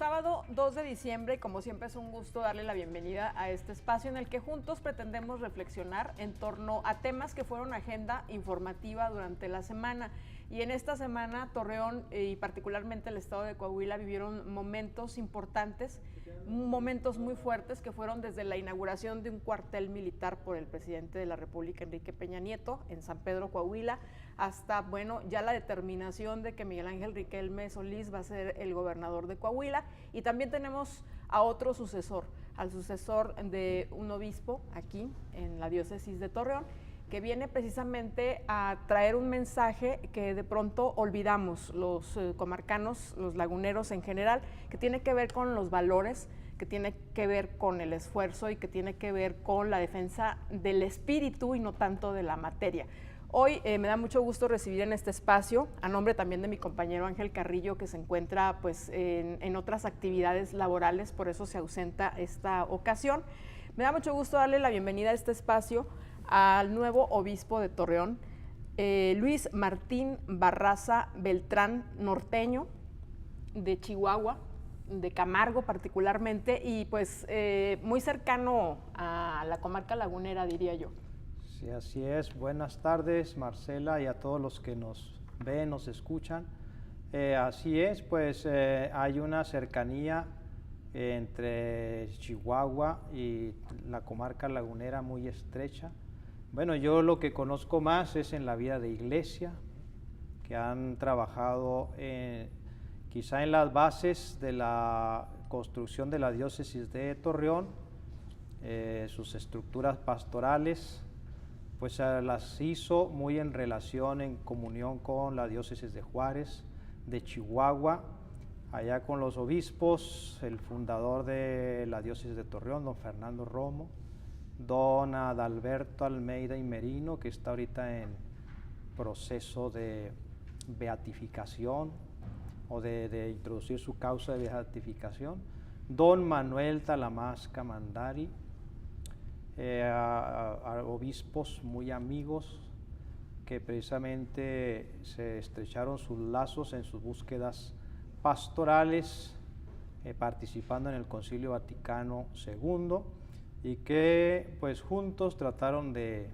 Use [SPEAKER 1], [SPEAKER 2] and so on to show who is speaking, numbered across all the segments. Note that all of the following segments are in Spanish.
[SPEAKER 1] Sábado 2 de diciembre, y como siempre es un gusto darle la bienvenida a este espacio en el que juntos pretendemos reflexionar en torno a temas que fueron agenda informativa durante la semana. Y en esta semana Torreón y particularmente el estado de Coahuila vivieron momentos importantes, momentos muy fuertes que fueron desde la inauguración de un cuartel militar por el presidente de la República, Enrique Peña Nieto, en San Pedro, Coahuila, hasta, bueno, ya la determinación de que Miguel Ángel Riquelme Solís va a ser el gobernador de Coahuila. Y también tenemos a otro sucesor, al sucesor de un obispo aquí en la diócesis de Torreón, que viene precisamente a traer un mensaje que de pronto olvidamos los comarcanos, los laguneros en general, que tiene que ver con los valores, que tiene que ver con el esfuerzo y que tiene que ver con la defensa del espíritu y no tanto de la materia. Hoy me da mucho gusto recibir en este espacio, a nombre también de mi compañero Ángel Carrillo, que se encuentra pues, en otras actividades laborales, por eso se ausenta esta ocasión. Me da mucho gusto darle la bienvenida a este espacio al nuevo obispo de Torreón, Luis Martín Barraza Beltrán, norteño de Chihuahua, de Camargo particularmente, y pues muy cercano a la comarca lagunera, diría yo.
[SPEAKER 2] Sí, así es. Buenas tardes, Marcela, y a todos los que nos ven, nos escuchan. Así es, pues hay una cercanía entre Chihuahua y la comarca lagunera muy estrecha. Bueno, yo lo que conozco más es en la vida de iglesia, que han trabajado quizá en las bases de la construcción de la diócesis de Torreón, sus estructuras pastorales, pues las hizo muy en relación, en comunión con la diócesis de Juárez, de Chihuahua, allá con los obispos, el fundador de la diócesis de Torreón, don Fernando Romo, don Adalberto Almeida y Merino, que está ahorita en proceso de beatificación o de introducir su causa de beatificación, don Manuel Talamasca Mandari, a obispos muy amigos que precisamente se estrecharon sus lazos en sus búsquedas pastorales, participando en el Concilio Vaticano II, y que pues juntos trataron de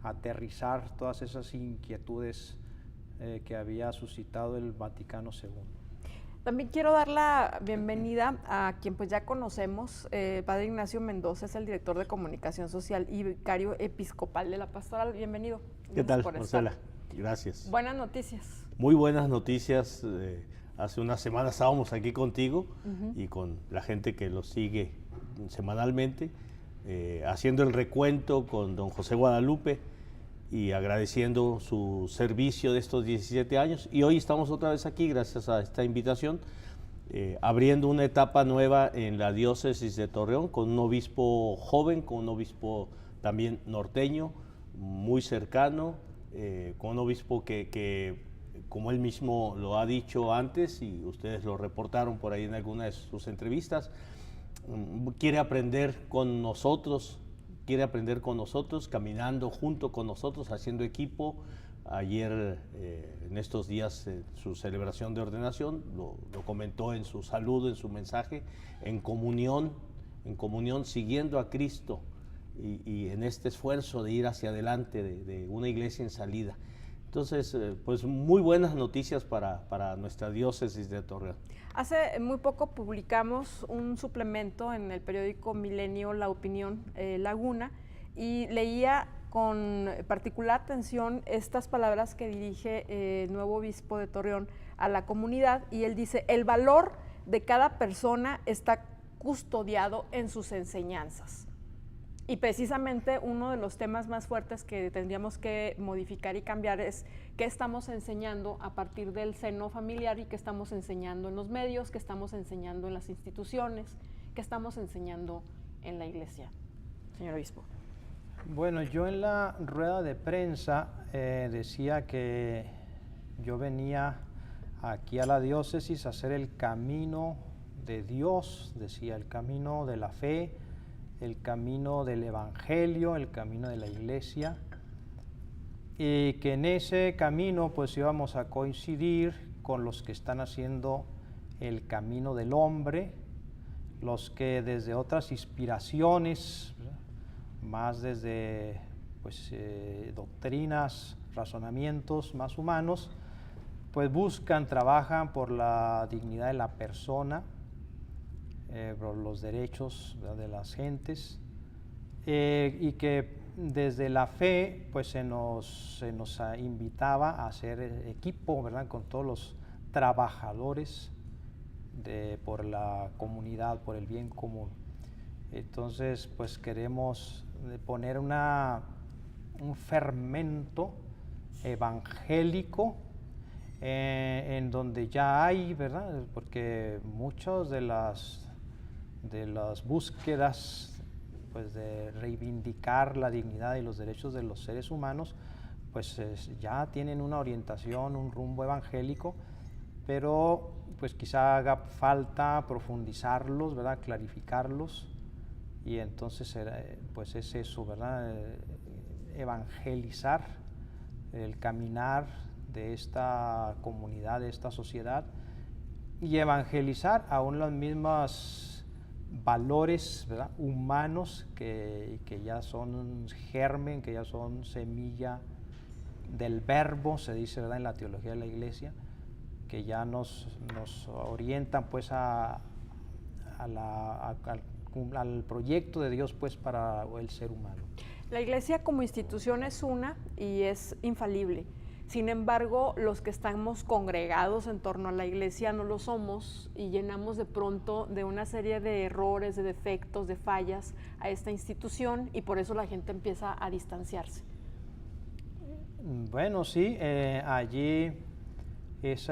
[SPEAKER 2] aterrizar todas esas inquietudes que había suscitado el Vaticano II.
[SPEAKER 1] También quiero dar la bienvenida a quien pues ya conocemos, Padre Ignacio Mendoza, es el director de Comunicación Social y vicario episcopal de la Pastoral. Bienvenido.
[SPEAKER 3] ¿Qué tal, Marcela? Gracias.
[SPEAKER 1] Buenas noticias.
[SPEAKER 3] Muy buenas noticias. Hace unas semanas estábamos aquí contigo y con la gente que lo sigue semanalmente, haciendo el recuento con don José Guadalupe y agradeciendo su servicio de estos 17 años. Y hoy estamos otra vez aquí, gracias a esta invitación, abriendo una etapa nueva en la diócesis de Torreón, con un obispo joven, con un obispo también norteño, muy cercano, con un obispo que, como él mismo lo ha dicho antes, y ustedes lo reportaron por ahí en alguna de sus entrevistas, quiere aprender con nosotros, caminando junto con nosotros, haciendo equipo. Ayer, en estos días, su celebración de ordenación, lo comentó en su saludo, en su mensaje, en comunión, siguiendo a Cristo y en este esfuerzo de ir hacia adelante de una iglesia en salida. Entonces, pues muy buenas noticias para nuestra diócesis de Torreón.
[SPEAKER 1] Hace muy poco publicamos un suplemento en el periódico Milenio, La Opinión Laguna, y leía con particular atención estas palabras que dirige el nuevo obispo de Torreón a la comunidad, y él dice: el valor de cada persona está custodiado en sus enseñanzas. Y precisamente uno de los temas más fuertes que tendríamos que modificar y cambiar es qué estamos enseñando a partir del seno familiar y qué estamos enseñando en los medios, qué estamos enseñando en las instituciones, qué estamos enseñando en la iglesia. Señor obispo.
[SPEAKER 2] Bueno, yo en la rueda de prensa decía que yo venía aquí a la diócesis a hacer el camino de Dios, decía, el camino de la fe, el camino del evangelio, el camino de la iglesia, y que en ese camino pues íbamos a coincidir con los que están haciendo el camino del hombre, los que desde otras inspiraciones, ¿verdad?, más desde pues, doctrinas, razonamientos más humanos, pues buscan, trabajan por la dignidad de la persona, por los derechos, ¿verdad?, de las gentes, y que desde la fe pues se nos invitaba a hacer equipo, ¿verdad?, con todos los trabajadores por la comunidad, por el bien común. Entonces pues queremos poner un fermento evangélico en donde ya hay, ¿verdad?, porque muchas de las búsquedas pues de reivindicar la dignidad y los derechos de los seres humanos pues ya tienen una orientación, un rumbo evangélico, pero pues quizá haga falta profundizarlos, ¿verdad?, clarificarlos, y entonces pues es eso, ¿verdad?, evangelizar el caminar de esta comunidad, de esta sociedad, y evangelizar aún los mismos valores, ¿verdad?, humanos que ya son germen, que ya son semilla del verbo, se dice, ¿verdad?, en la teología de la Iglesia, que ya nos orientan pues al proyecto de Dios pues para el ser humano.
[SPEAKER 1] La Iglesia como institución es una y es infalible. Sin embargo, los que estamos congregados en torno a la Iglesia no lo somos y llenamos de pronto de una serie de errores, de defectos, de fallas a esta institución, y por eso la gente empieza a distanciarse.
[SPEAKER 2] Bueno, sí, allí es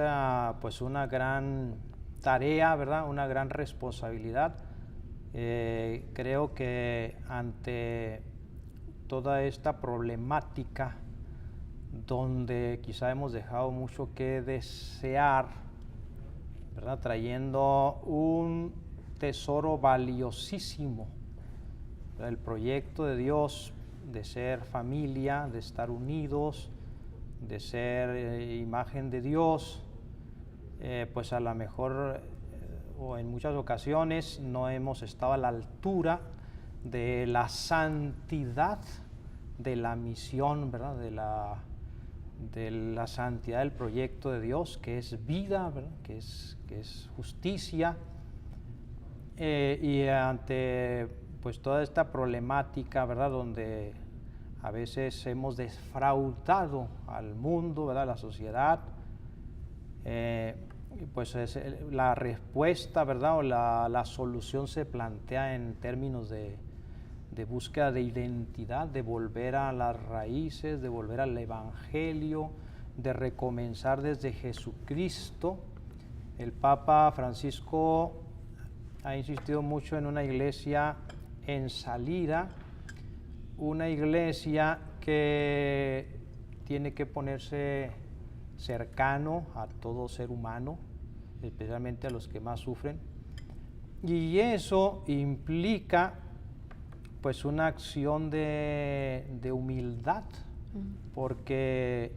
[SPEAKER 2] pues una gran tarea, ¿verdad?, una gran responsabilidad. Creo que ante toda esta problemática donde quizá hemos dejado mucho que desear, ¿verdad?, trayendo un tesoro valiosísimo, ¿verdad?, el proyecto de Dios de ser familia, de estar unidos, de ser imagen de Dios, pues a lo mejor o en muchas ocasiones no hemos estado a la altura de la santidad de la misión, ¿verdad?, de la santidad del proyecto de Dios, que es vida, ¿verdad?, que es justicia, y ante pues toda esta problemática, ¿verdad?, donde a veces hemos defraudado al mundo, ¿verdad?, a la sociedad, pues la respuesta, ¿verdad?, o la solución se plantea en términos de búsqueda de identidad, de volver a las raíces, de volver al Evangelio, de recomenzar desde Jesucristo. El Papa Francisco ha insistido mucho en una iglesia en salida, una iglesia que tiene que ponerse cercano a todo ser humano, especialmente a los que más sufren, y eso implica pues una acción de humildad, porque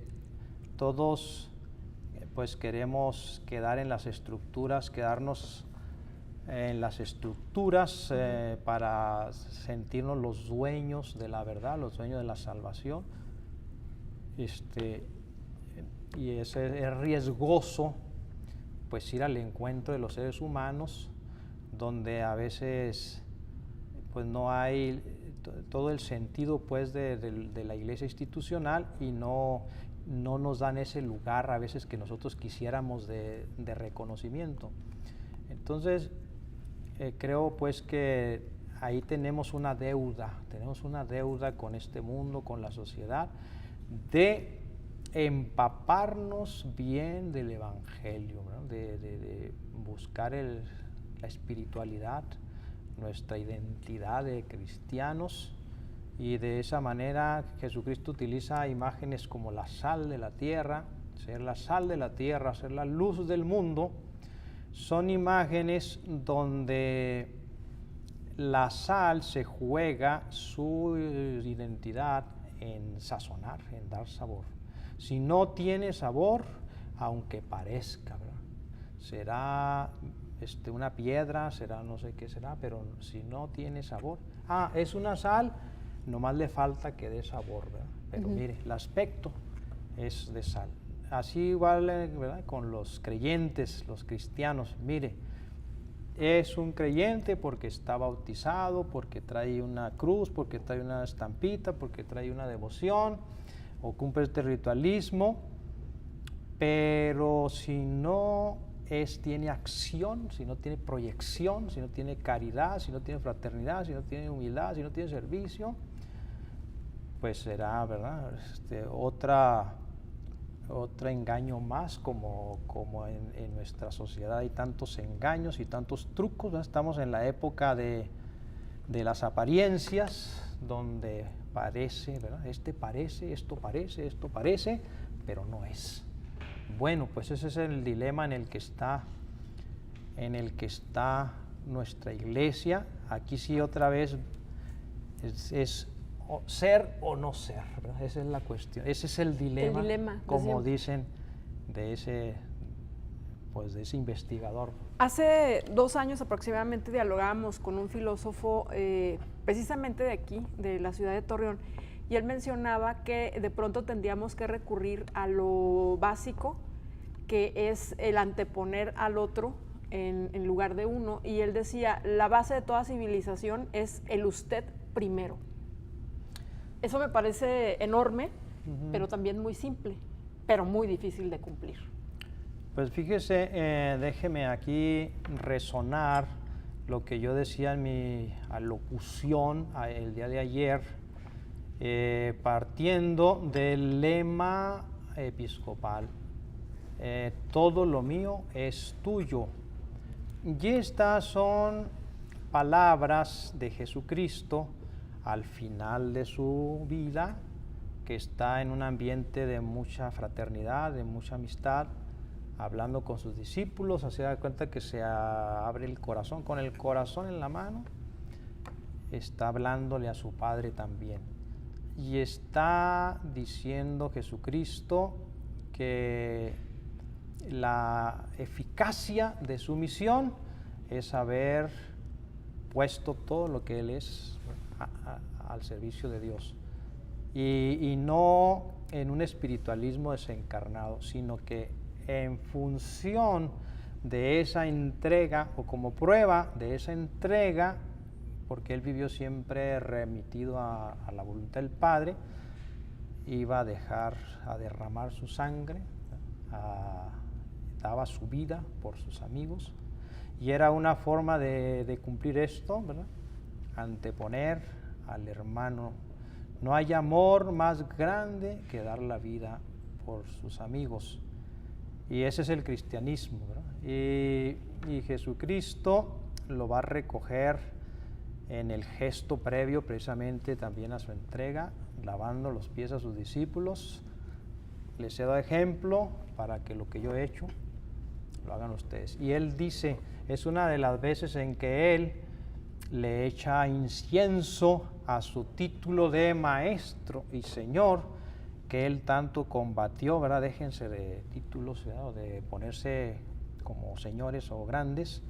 [SPEAKER 2] todos pues queremos quedar en las estructuras, quedarnos en las estructuras para sentirnos los dueños de la verdad, los dueños de la salvación, y es riesgoso pues ir al encuentro de los seres humanos, donde a veces pues no hay todo el sentido pues de la iglesia institucional, y no nos dan ese lugar a veces que nosotros quisiéramos de reconocimiento. Entonces creo pues que ahí tenemos una deuda con este mundo, con la sociedad, de empaparnos bien del Evangelio, ¿no?, de buscar la espiritualidad, nuestra identidad de cristianos, y de esa manera Jesucristo utiliza imágenes como la sal de la tierra, ser la sal de la tierra, ser la luz del mundo. Son imágenes donde la sal se juega su identidad en sazonar, en dar sabor. Si no tiene sabor, aunque parezca, ¿verdad?, será una piedra, será no sé qué será, pero si no tiene sabor. Es una sal, nomás le falta que dé sabor, ¿verdad? Pero mire, el aspecto es de sal. Así igual, ¿verdad?, con los creyentes, los cristianos. Mire, es un creyente porque está bautizado, porque trae una cruz, porque trae una estampita, porque trae una devoción o cumple este ritualismo, pero si no tiene acción, si no tiene proyección, si no tiene caridad, si no tiene fraternidad, si no tiene humildad, si no tiene servicio, pues será, ¿verdad?, otro engaño más, como en nuestra sociedad hay tantos engaños y tantos trucos, ¿no? Estamos en la época de las apariencias, donde parece, ¿verdad?, parece, esto parece, pero no es. Bueno, pues ese es el dilema en el que está nuestra iglesia. Aquí sí otra vez es ser o no ser, ¿verdad? Esa es la cuestión, ese es el dilema como dicen de ese investigador.
[SPEAKER 1] Hace 2 años aproximadamente dialogábamos con un filósofo precisamente de aquí, de la ciudad de Torreón, y él mencionaba que de pronto tendríamos que recurrir a lo básico, que es el anteponer al otro en lugar de uno, y él decía, la base de toda civilización es el usted primero. Eso me parece enorme, pero también muy simple, pero muy difícil de cumplir.
[SPEAKER 2] Pues fíjese, déjeme aquí resonar lo que yo decía en mi alocución el día de ayer, partiendo del lema episcopal, todo lo mío es tuyo. Y estas son palabras de Jesucristo al final de su vida, que está en un ambiente de mucha fraternidad, de mucha amistad, hablando con sus discípulos. Se da cuenta que se abre el corazón, con el corazón en la mano, está hablándole a su Padre también. Y está diciendo Jesucristo que la eficacia de su misión es haber puesto todo lo que Él es al servicio de Dios. Y no en un espiritualismo desencarnado, sino que en función de esa entrega, o como prueba de esa entrega, porque Él vivió siempre remitido a la voluntad del Padre, iba a derramar su sangre, daba su vida por sus amigos, y era una forma de cumplir esto, ¿verdad?, anteponer al hermano. No hay amor más grande que dar la vida por sus amigos, y ese es el cristianismo, ¿verdad? Y Jesucristo lo va a recoger en el gesto previo precisamente también a su entrega, lavando los pies a sus discípulos. Les he dado ejemplo para que lo que yo he hecho lo hagan ustedes. Y Él dice, es una de las veces en que Él le echa incienso a su título de Maestro y Señor, que Él tanto combatió, ¿verdad? Déjense de títulos, ¿verdad?, o de ponerse como señores o grandes,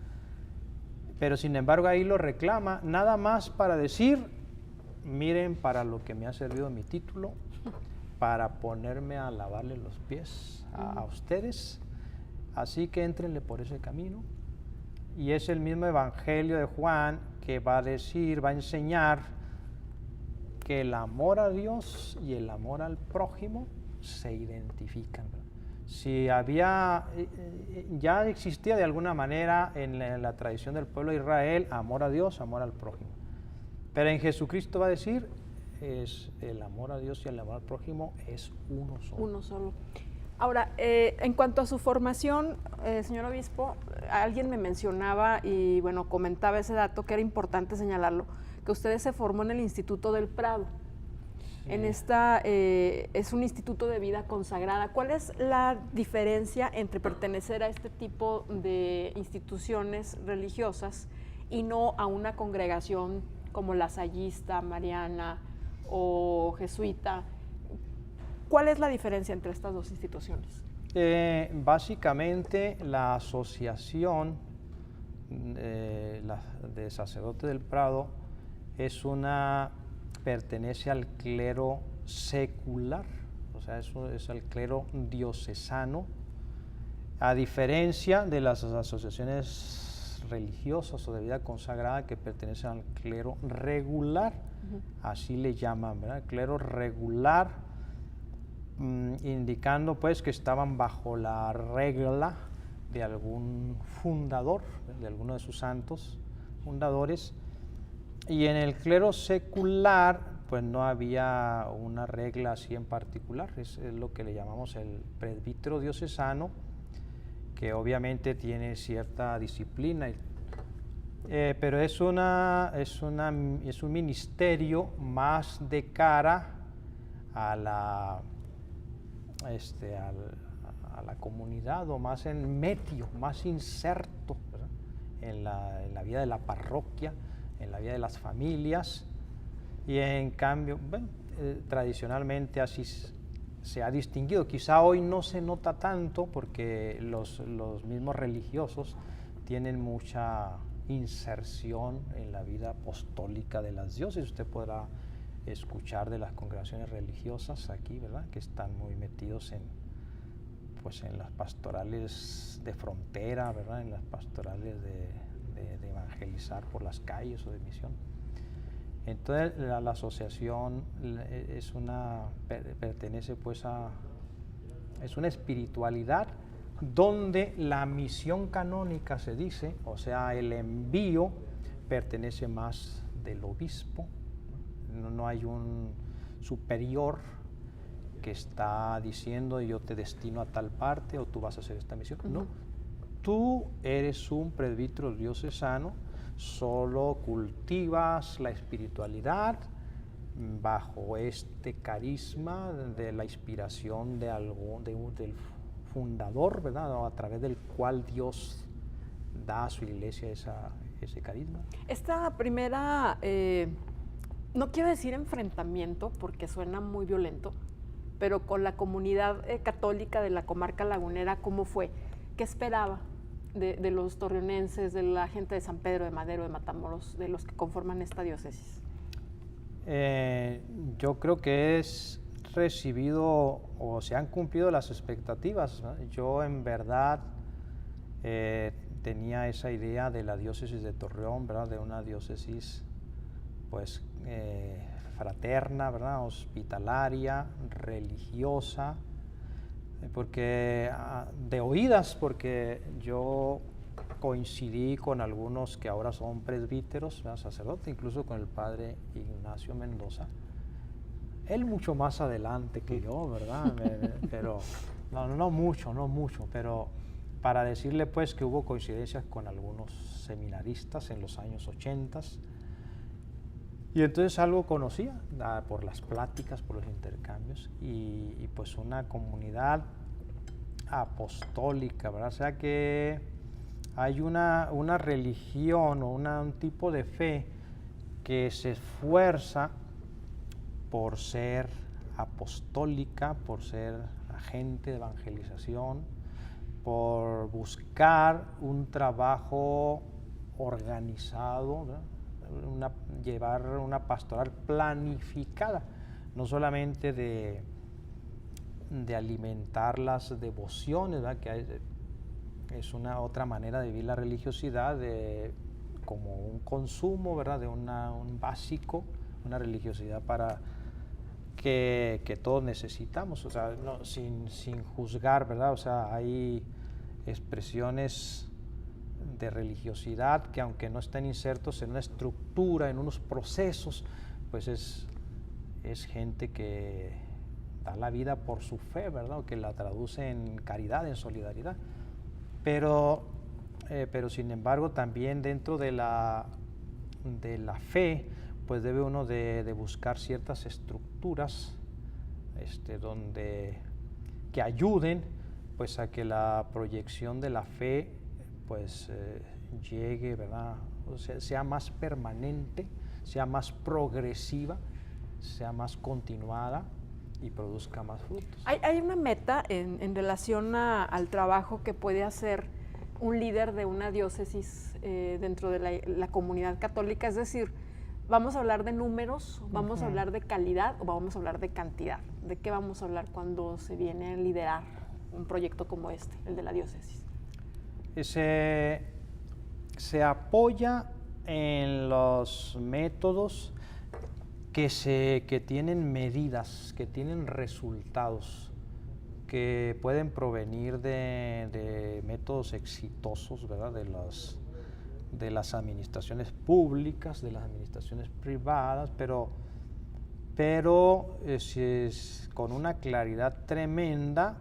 [SPEAKER 2] pero sin embargo ahí lo reclama, nada más para decir, miren para lo que me ha servido mi título, para ponerme a lavarle los pies a ustedes, así que éntrenle por ese camino. Y es el mismo Evangelio de Juan que va a decir, va a enseñar que el amor a Dios y el amor al prójimo se identifican. Si ya existía de alguna manera en la tradición del pueblo de Israel amor a Dios, amor al prójimo, pero en Jesucristo va a decir, es el amor a Dios y el amor al prójimo es uno solo.
[SPEAKER 1] Uno solo. Ahora, en cuanto a su formación, señor obispo, alguien me mencionaba y bueno, comentaba ese dato que era importante señalarlo, que usted se formó en el Instituto del Prado. Sí. Es un instituto de vida consagrada. ¿Cuál es la diferencia entre pertenecer a este tipo de instituciones religiosas y no a una congregación como lasallista, mariana o jesuita? ¿Cuál es la diferencia entre estas dos instituciones?
[SPEAKER 2] Básicamente la asociación de Sacerdotes del Prado pertenece al clero secular, o sea, es el clero diocesano, a diferencia de las asociaciones religiosas o de vida consagrada que pertenecen al clero regular, así le llaman, ¿verdad? Clero regular, indicando pues que estaban bajo la regla de algún fundador, de alguno de sus santos fundadores, y en el clero secular pues no había una regla así en particular, es lo que le llamamos el presbítero diocesano, que obviamente tiene cierta disciplina, pero es un ministerio más de cara a la comunidad, o más en medio, más inserto, ¿verdad? En la vida de la parroquia, en la vida de las familias, y en cambio, bueno, tradicionalmente así se ha distinguido. Quizá hoy no se nota tanto porque los mismos religiosos tienen mucha inserción en la vida apostólica de las diócesis. Usted podrá escuchar de las congregaciones religiosas aquí, ¿verdad?, que están muy metidos en las pastorales de frontera, ¿verdad?, en las pastorales de evangelizar por las calles o de misión. Entonces la asociación pertenece pues es una espiritualidad donde la misión canónica, se dice, o sea, el envío, pertenece más del obispo. No hay un superior que está diciendo yo te destino a tal parte o tú vas a hacer esta misión. No, tú eres un presbítero diocesano, solo cultivas la espiritualidad bajo este carisma de la inspiración del fundador, ¿verdad?, o a través del cual Dios da a su iglesia ese carisma.
[SPEAKER 1] Esta primera, no quiero decir enfrentamiento porque suena muy violento, pero con la comunidad católica de la comarca lagunera, ¿cómo fue? ¿Qué esperaba de los torreonenses, de la gente de San Pedro de Madero, de Matamoros, de los que conforman esta diócesis?
[SPEAKER 2] Yo creo que es recibido o se han cumplido las expectativas, ¿no? Yo en verdad tenía esa idea de la diócesis de Torreón, ¿verdad?, de una diócesis pues fraterna, ¿verdad?, hospitalaria, religiosa, porque de oídas, porque yo coincidí con algunos que ahora son presbíteros, sacerdotes, incluso con el padre Ignacio Mendoza, él mucho más adelante que yo, ¿verdad? Pero no mucho, pero para decirle pues que hubo coincidencias con algunos seminaristas en los años 80, y entonces algo conocía por las pláticas, por los intercambios, y pues una comunidad apostólica, ¿verdad? O sea que hay una religión o un tipo de fe que se esfuerza por ser apostólica, por ser agente de evangelización, por buscar un trabajo organizado, ¿verdad?, llevar una pastoral planificada, no solamente de alimentar las devociones, ¿verdad?, que es una otra manera de vivir la religiosidad, como un consumo, ¿verdad?, de un básico, una religiosidad para que todos necesitamos, o sea, sin juzgar, ¿verdad? O sea, hay expresiones de religiosidad que, aunque no estén insertos en una estructura, en unos procesos, pues es gente que da la vida por su fe, ¿verdad?, o que la traduce en caridad, en solidaridad. Pero sin embargo, también dentro de la fe, pues debe uno de buscar ciertas estructuras que ayuden pues a que la proyección de la fe pues llegue, ¿verdad?, o sea más permanente, sea más progresiva, sea más continuada, y produzca más frutos.
[SPEAKER 1] Hay una meta en relación al trabajo que puede hacer un líder de una diócesis dentro de la comunidad católica, es decir, ¿vamos a hablar de números, vamos a hablar de calidad o vamos a hablar de cantidad? ¿De qué vamos a hablar cuando se viene a liderar un proyecto como este, el de la diócesis?
[SPEAKER 2] Se apoya en los métodos que tienen medidas, que tienen resultados, que pueden provenir de métodos exitosos, ¿verdad? De las administraciones públicas, de las administraciones privadas, pero con una claridad tremenda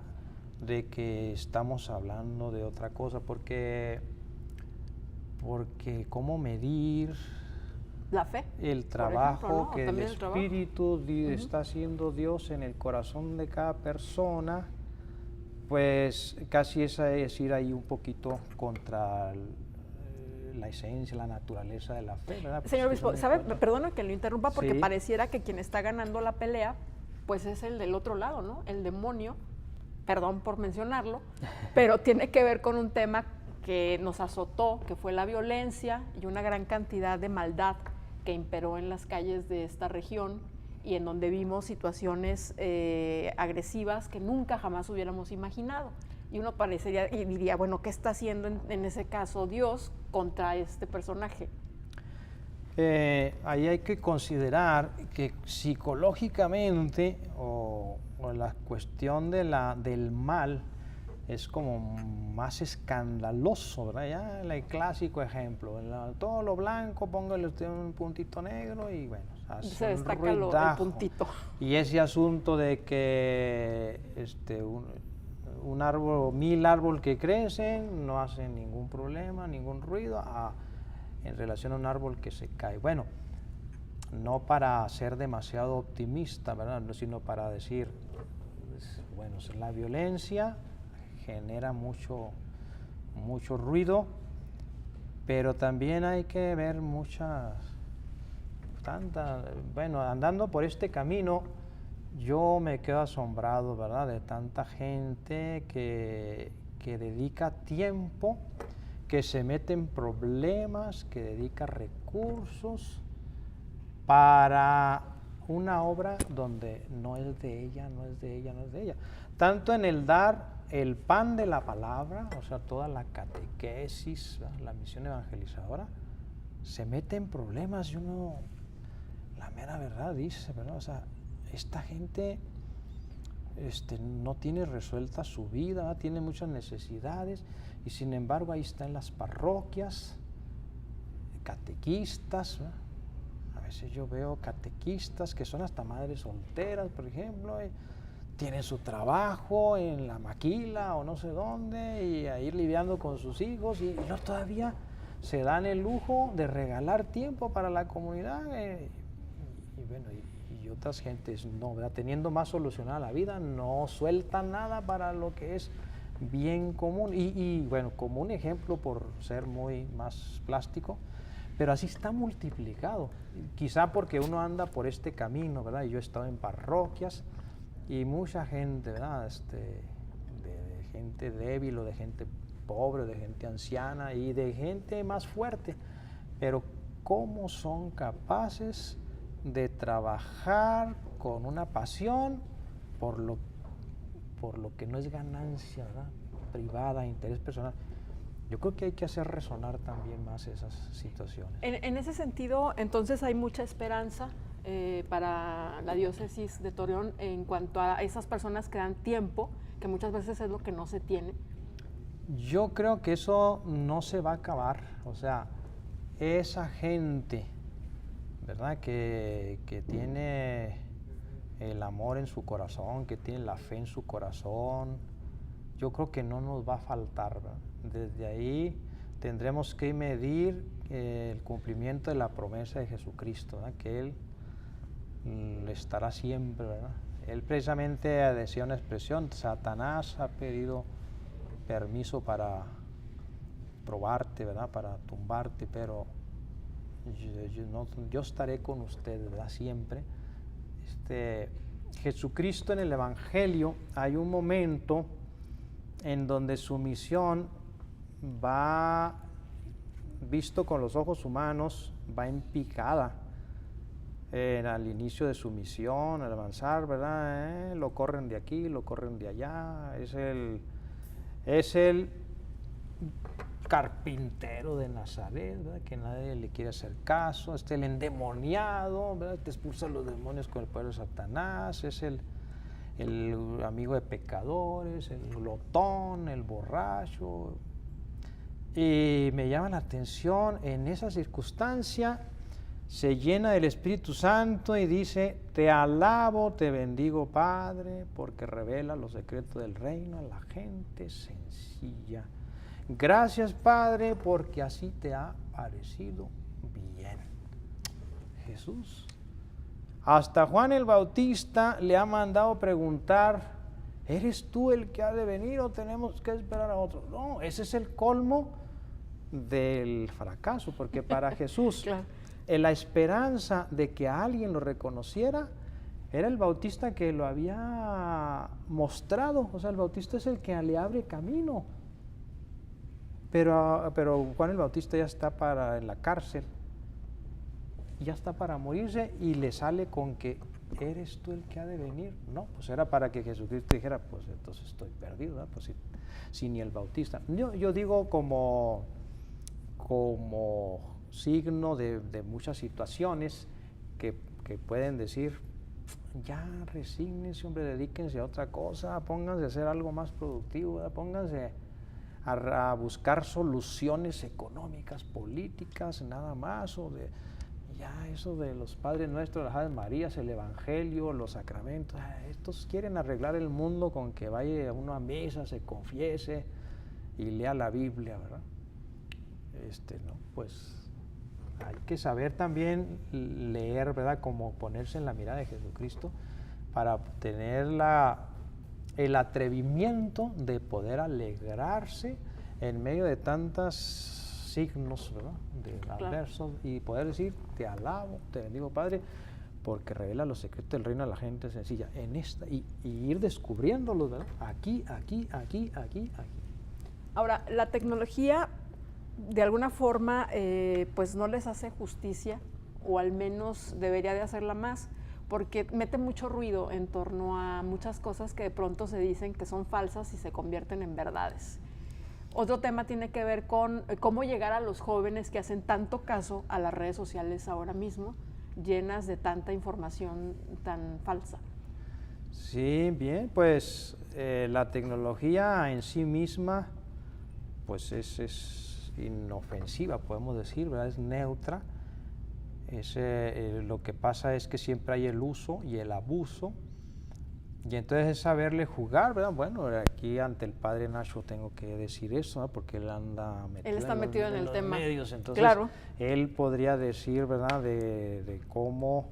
[SPEAKER 2] de que estamos hablando de otra cosa, porque cómo medir
[SPEAKER 1] la fe,
[SPEAKER 2] el trabajo,
[SPEAKER 1] ejemplo, ¿no?
[SPEAKER 2] que el Espíritu está haciendo Dios en el corazón de cada persona, pues casi es ir ahí un poquito contra la esencia, la naturaleza de la fe, ¿verdad?
[SPEAKER 1] Señor obispo, ¿sabe? Perdona que lo interrumpa porque
[SPEAKER 2] sí,
[SPEAKER 1] pareciera que quien está ganando la pelea, pues es el del otro lado, ¿no? El demonio, perdón por mencionarlo, pero tiene que ver con un tema que nos azotó, que fue la violencia y una gran cantidad de maldad que imperó en las calles de esta región y en donde vimos situaciones agresivas que nunca jamás hubiéramos imaginado. Y uno parecería y diría, bueno, ¿qué está haciendo en ese caso Dios contra este personaje?
[SPEAKER 2] Ahí hay que considerar que psicológicamente o la cuestión del mal es como más escandaloso, ¿verdad? Ya el clásico ejemplo, todo lo blanco, póngale usted un puntito negro y bueno,
[SPEAKER 1] se destaca el puntito.
[SPEAKER 2] Y ese asunto de que un árbol, 1000 árboles que crecen no hacen ningún problema, ningún ruido, en relación a un árbol que se cae. Bueno, no para ser demasiado optimista, ¿verdad? Sino para decir, bueno, la violencia genera mucho ruido, pero también hay que ver bueno, andando por este camino, yo me quedo asombrado, ¿verdad?, de tanta gente que dedica tiempo, que se mete en problemas, que dedica recursos para una obra donde no es de ella, no es de ella, no es de ella. Tanto en el dar el pan de la palabra, o sea, toda la catequesis, ¿verdad?, la misión evangelizadora, se mete en problemas y uno, la mera verdad dice, ¿verdad? O sea, esta gente no tiene resuelta su vida, ¿verdad?, tiene muchas necesidades y sin embargo ahí está en las parroquias, catequistas, ¿verdad? A veces yo veo catequistas que son hasta madres solteras, por ejemplo, tienen su trabajo en la maquila o no sé dónde y a ir lidiando con sus hijos y no todavía se dan el lujo de regalar tiempo para la comunidad y bueno, y otras gentes no, ¿verdad?, teniendo más solucionada la vida, no sueltan nada para lo que es bien común y bueno, como un ejemplo por ser muy más plástico, pero así está multiplicado, quizá porque uno anda por este camino, ¿verdad? Yo he estado en parroquias y mucha gente, ¿verdad?, de gente débil o de gente pobre, de gente anciana y de gente más fuerte, pero cómo son capaces de trabajar con una pasión por lo que no es ganancia, ¿verdad?, privada, interés personal. Yo creo que hay que hacer resonar también más esas situaciones.
[SPEAKER 1] En ese sentido, entonces hay mucha esperanza para la diócesis de Torreón en cuanto a esas personas que dan tiempo, que muchas veces es lo que no se tiene.
[SPEAKER 2] Yo creo que eso no se va a acabar, o sea, esa gente, ¿verdad?, que tiene el amor en su corazón, que tiene la fe en su corazón, yo creo que no nos va a faltar, ¿verdad? Desde ahí tendremos que medir el cumplimiento de la promesa de Jesucristo, ¿verdad?, que Él estará siempre, ¿verdad? Él precisamente decía una expresión, Satanás ha pedido permiso para probarte, ¿verdad?, para tumbarte, pero yo estaré con usted, ¿verdad?, siempre. Jesucristo en el Evangelio hay un momento en donde su misión va, visto con los ojos humanos, va en picada. Al inicio de su misión, al avanzar, ¿verdad? Lo corren de aquí, lo corren de allá. Es el carpintero de Nazaret, ¿verdad? Que nadie le quiere hacer caso. Es el endemoniado, ¿verdad? Te expulsa los demonios con el poder de Satanás. Es el amigo de pecadores, el glotón, el borracho. Y me llama la atención, en esa circunstancia se llena del Espíritu Santo y dice: te alabo, te bendigo, Padre, porque revela los secretos del reino a la gente sencilla. Gracias, Padre, porque así te ha parecido bien. Jesús. Hasta Juan el Bautista le ha mandado preguntar: ¿eres tú el que ha de venir o tenemos que esperar a otro? No, ese es el colmo del fracaso, porque para Jesús
[SPEAKER 1] Claro.
[SPEAKER 2] La esperanza de que alguien lo reconociera era el Bautista que lo había mostrado. O sea, el Bautista es el que le abre camino. Pero Juan el Bautista ya está en la cárcel, ya está para morirse, y le sale con que ¿eres tú el que ha de venir? No, pues era para que Jesucristo dijera: pues entonces estoy perdido, ¿verdad? Pues si ni el Bautista. Yo digo como signo de muchas situaciones que pueden decir: ya resígnense, hombre, dedíquense a otra cosa, pónganse a hacer algo más productivo, ¿verdad? Pónganse a buscar soluciones económicas, políticas, nada más, ya eso de los Padres Nuestros, las Aves Marías, el Evangelio, los sacramentos. Estos quieren arreglar el mundo con que vaya uno a misa, se confiese y lea la Biblia, ¿verdad? No, pues hay que saber también leer, ¿verdad? Como ponerse en la mirada de Jesucristo para tener el atrevimiento de poder alegrarse en medio de tantos signos, ¿verdad? Adversos, y poder decir: te alabo, te bendigo, Padre, porque revela los secretos del reino a la gente sencilla. Y ir descubriéndolos, ¿verdad? Aquí.
[SPEAKER 1] Ahora, la tecnología de alguna forma pues no les hace justicia, o al menos debería de hacerla más, porque mete mucho ruido en torno a muchas cosas que de pronto se dicen que son falsas y se convierten en verdades. Otro tema tiene que ver con cómo llegar a los jóvenes que hacen tanto caso a las redes sociales ahora mismo, llenas de tanta información tan falsa.
[SPEAKER 2] Sí, bien, pues la tecnología en sí misma pues es inofensiva, podemos decir, ¿verdad? Es neutra. Lo que pasa es que siempre hay el uso y el abuso, y entonces es saberle jugar, ¿verdad? Bueno, aquí ante el padre Nacho tengo que decir eso, ¿no? Porque él
[SPEAKER 1] está metido en el tema.
[SPEAKER 2] Medios, entonces
[SPEAKER 1] claro.
[SPEAKER 2] Él podría decir, ¿verdad?, de cómo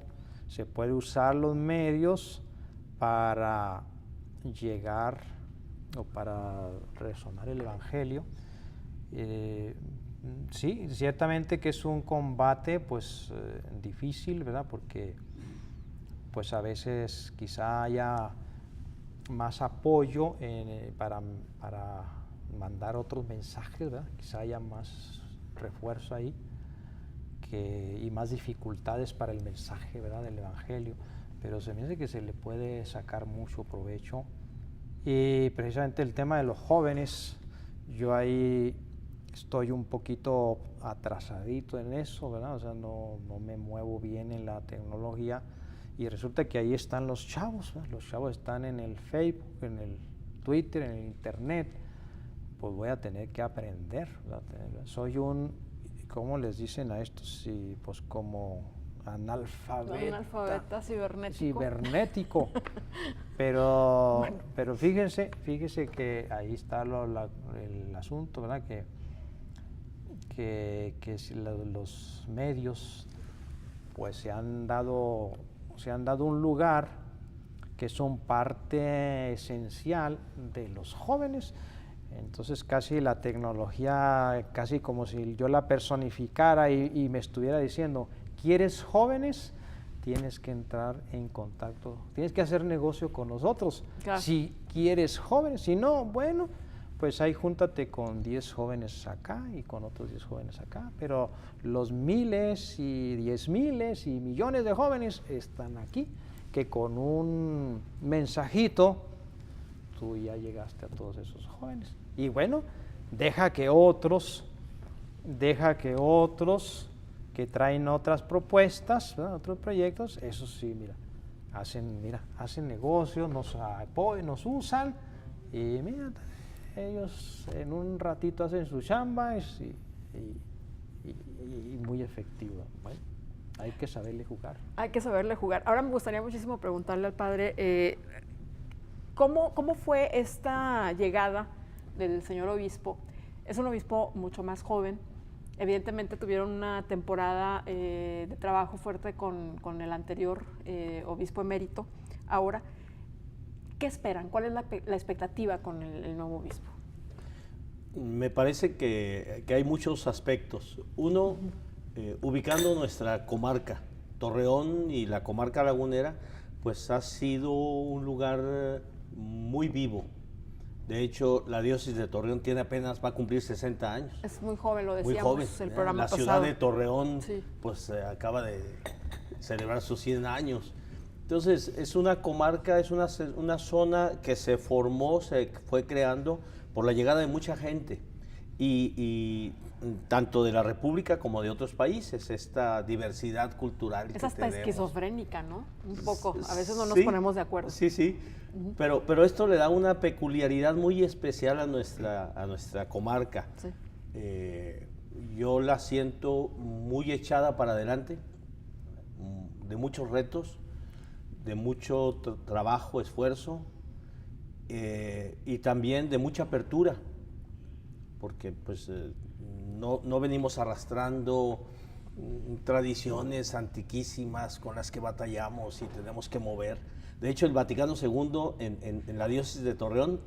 [SPEAKER 2] se puede usar los medios para llegar o para resonar el Evangelio. Sí, ciertamente que es un combate pues difícil, ¿verdad? Porque pues a veces quizá haya más apoyo para mandar otros mensajes, ¿verdad? Quizá haya más refuerzo ahí y más dificultades para el mensaje, ¿verdad?, del Evangelio, pero se me hace que se le puede sacar mucho provecho. Y precisamente el tema de los jóvenes, yo ahí estoy un poquito atrasadito en eso, ¿verdad? O sea, no me muevo bien en la tecnología, y resulta que ahí están los chavos, ¿verdad? Los chavos están en el Facebook, en el Twitter, en el Internet. Pues voy a tener que aprender, ¿verdad? Soy ¿cómo les dicen a estos? Sí, pues como analfabeta cibernético. Pero fíjense que ahí está el asunto, ¿verdad? Que los medios pues se han dado un lugar que son parte esencial de los jóvenes. Entonces casi la tecnología, casi como si yo la personificara y me estuviera diciendo: ¿quieres jóvenes? tienes que entrar en contacto, tienes que hacer negocio con nosotros.
[SPEAKER 1] Claro.
[SPEAKER 2] Si quieres jóvenes, si no, bueno, pues ahí júntate con 10 jóvenes acá y con otros 10 jóvenes acá, pero los miles y 10,000 y millones de jóvenes están aquí, que con un mensajito tú ya llegaste a todos esos jóvenes. Y bueno, deja que otros que traen otras propuestas, ¿verdad?, otros proyectos, eso sí, hacen negocios, nos apoyan, nos usan, y mira, ellos en un ratito hacen su chamba y muy efectivo. Bueno, hay que saberle jugar.
[SPEAKER 1] Hay que saberle jugar. Ahora me gustaría muchísimo preguntarle al padre, ¿cómo fue esta llegada del señor obispo? Es un obispo mucho más joven. Evidentemente tuvieron una temporada de trabajo fuerte con el anterior obispo emérito. Ahora, ¿qué esperan? ¿Cuál es la expectativa con el nuevo obispo?
[SPEAKER 3] Me parece que hay muchos aspectos. Uno, ubicando nuestra comarca, Torreón y la comarca lagunera, pues ha sido un lugar muy vivo. De hecho, la diócesis de Torreón va a cumplir 60 años.
[SPEAKER 1] Es muy joven, lo decíamos,
[SPEAKER 3] muy joven,
[SPEAKER 1] el programa pasado.
[SPEAKER 3] La ciudad de Torreón,
[SPEAKER 1] sí,
[SPEAKER 3] pues acaba de celebrar sus 100 años. Entonces, es una comarca, es una zona que se formó, se fue creando por la llegada de mucha gente. Y tanto de la República como de otros países, esta diversidad cultural que tenemos.
[SPEAKER 1] Es hasta esquizofrénica, ¿no? Un poco, a veces no nos
[SPEAKER 3] Sí,
[SPEAKER 1] ponemos de acuerdo.
[SPEAKER 3] Sí, sí, pero esto le da una peculiaridad muy especial a nuestra comarca.
[SPEAKER 1] Sí.
[SPEAKER 3] Yo la siento muy echada para adelante, de muchos retos, de mucho trabajo, esfuerzo, y también de mucha apertura, porque pues no venimos arrastrando tradiciones antiquísimas con las que batallamos y tenemos que mover. De hecho, el Vaticano II en la diócesis de Torreón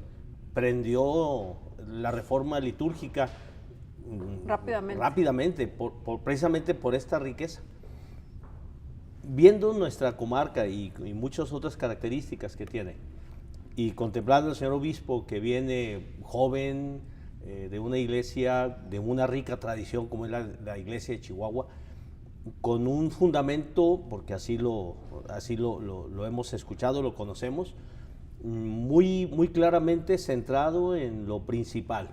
[SPEAKER 3] prendió la reforma litúrgica rápidamente precisamente por esta riqueza. Viendo nuestra comarca y muchas otras características que tiene, y contemplando al señor obispo que viene joven, de una iglesia de una rica tradición como es la iglesia de Chihuahua, con un fundamento, porque así lo hemos escuchado, lo conocemos, muy claramente centrado en lo principal,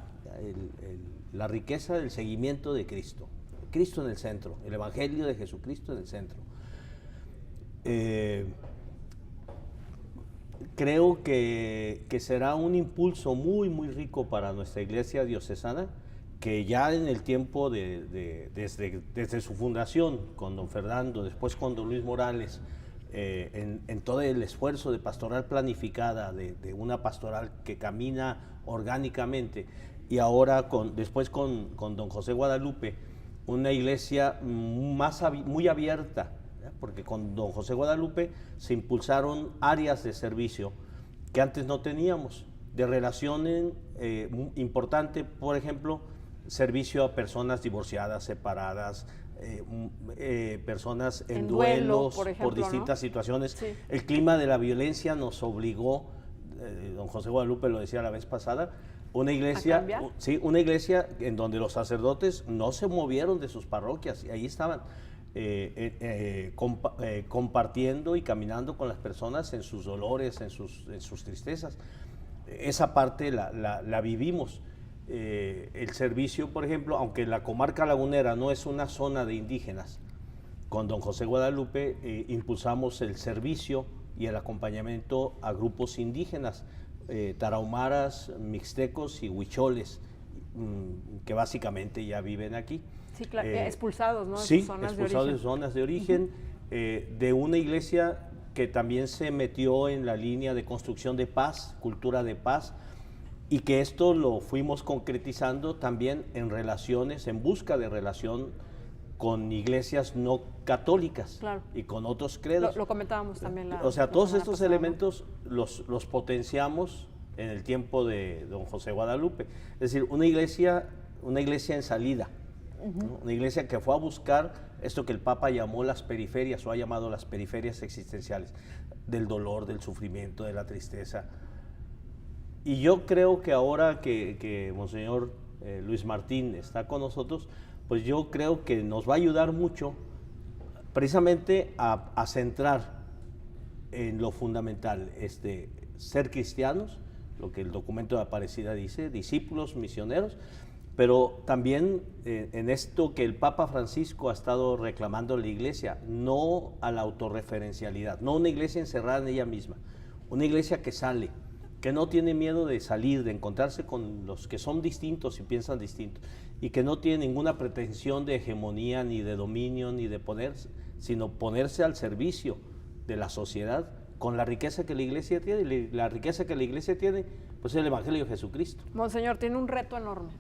[SPEAKER 3] la riqueza del seguimiento de Cristo. Cristo en el centro, el Evangelio de Jesucristo en el centro. Creo que será un impulso muy rico para nuestra iglesia diocesana, que ya en el tiempo desde su fundación con don Fernando, después con don Luis Morales, en todo el esfuerzo de pastoral planificada, de una pastoral que camina orgánicamente, y ahora después con don José Guadalupe, una iglesia muy abierta, porque con don José Guadalupe se impulsaron áreas de servicio que antes no teníamos, de relación importante, por ejemplo, servicio a personas divorciadas, separadas, personas en duelos por, ejemplo, por distintas situaciones. Sí. El clima de la violencia nos obligó, don José Guadalupe lo decía la vez pasada, una iglesia en donde los sacerdotes no se movieron de sus parroquias, y ahí estaban compartiendo y caminando con las personas en sus dolores, en sus tristezas. Esa parte la vivimos. El servicio, por ejemplo, aunque la comarca lagunera no es una zona de indígenas, con don José Guadalupe impulsamos el servicio y el acompañamiento a grupos indígenas, tarahumaras, mixtecos y huicholes, que básicamente ya viven aquí.
[SPEAKER 1] Sí, claro, expulsados, ¿no?
[SPEAKER 3] Sí, expulsados de zonas de origen, de una iglesia que también se metió en la línea de construcción de paz, cultura de paz, y que esto lo fuimos concretizando también en busca de relación con iglesias no católicas, claro, y con otros credos.
[SPEAKER 1] Lo comentábamos también.
[SPEAKER 3] O sea, todos estos elementos los potenciamos en el tiempo de don José Guadalupe. Es decir, una iglesia en salida, ¿no? Una iglesia que fue a buscar esto que el Papa llamó las periferias, o ha llamado las periferias existenciales, del dolor, del sufrimiento, de la tristeza. Y yo creo que ahora que Monseñor Luis Martín está con nosotros, pues yo creo que nos va a ayudar mucho precisamente a centrar en lo fundamental, ser cristianos, lo que el documento de Aparecida dice, discípulos, misioneros, pero también en esto que el Papa Francisco ha estado reclamando en la iglesia, no a la autorreferencialidad, no una iglesia encerrada en ella misma, una iglesia que sale, que no tiene miedo de salir, de encontrarse con los que son distintos y piensan distintos, y que no tiene ninguna pretensión de hegemonía, ni de dominio, ni de ponerse, sino ponerse al servicio de la sociedad con la riqueza que la iglesia tiene. Y la riqueza que la iglesia tiene, pues es el Evangelio de Jesucristo.
[SPEAKER 1] Monseñor, tiene un reto enorme.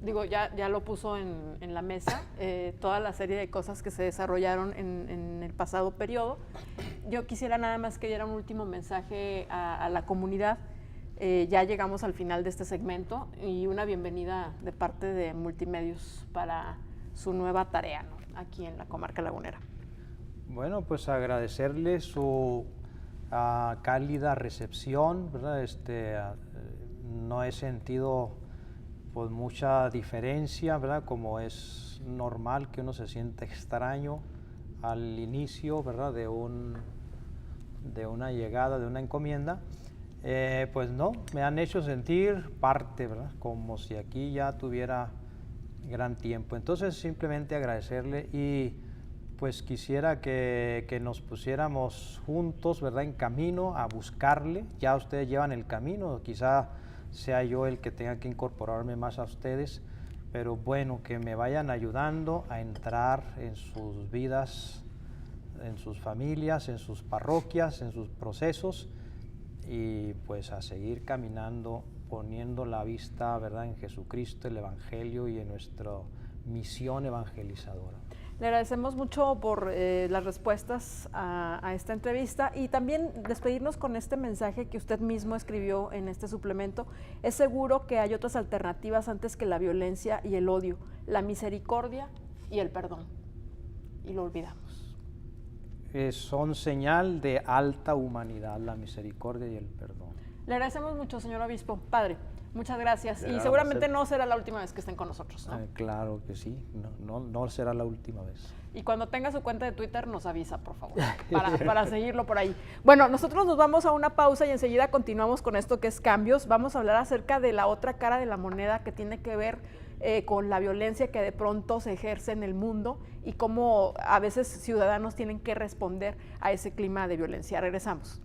[SPEAKER 1] Digo, ya lo puso en la mesa, toda la serie de cosas que se desarrollaron en el pasado periodo. Yo quisiera nada más que diera un último mensaje a la comunidad. Ya llegamos al final de este segmento y una bienvenida de parte de Multimedios para su nueva tarea, ¿no?, aquí en la comarca lagunera.
[SPEAKER 2] Bueno, pues agradecerle su cálida recepción, ¿verdad? No he sentido pues mucha diferencia, ¿verdad? Como es normal que uno se sienta extraño al inicio, ¿verdad? De una llegada, de una encomienda. Pues no, me han hecho sentir parte, ¿verdad? Como si aquí ya tuviera gran tiempo. Entonces simplemente agradecerle y pues quisiera que nos pusiéramos juntos, ¿verdad?, en camino a buscarle. Ya ustedes llevan el camino, quizá sea yo el que tenga que incorporarme más a ustedes, pero bueno, que me vayan ayudando a entrar en sus vidas, en sus familias, en sus parroquias, en sus procesos, y pues a seguir caminando, poniendo la vista, ¿verdad?, en Jesucristo, el Evangelio y en nuestra misión evangelizadora.
[SPEAKER 1] Le agradecemos mucho por las respuestas a esta entrevista y también despedirnos con este mensaje que usted mismo escribió en este suplemento. Es seguro que hay otras alternativas antes que la violencia y el odio, la misericordia y el perdón. Y lo olvidamos.
[SPEAKER 2] Son señal de alta humanidad, la misericordia y el perdón.
[SPEAKER 1] Le agradecemos mucho, señor obispo. Padre, muchas gracias. Y seguramente no será la última vez que estén con nosotros, ¿no?
[SPEAKER 2] Claro que sí, no será la última vez.
[SPEAKER 1] Y cuando tenga su cuenta de Twitter nos avisa, por favor, para seguirlo por ahí. Bueno, nosotros nos vamos a una pausa y enseguida continuamos con esto que es Cambios. Vamos a hablar acerca de la otra cara de la moneda que tiene que ver con la violencia que de pronto se ejerce en el mundo y cómo a veces ciudadanos tienen que responder a ese clima de violencia. Regresamos.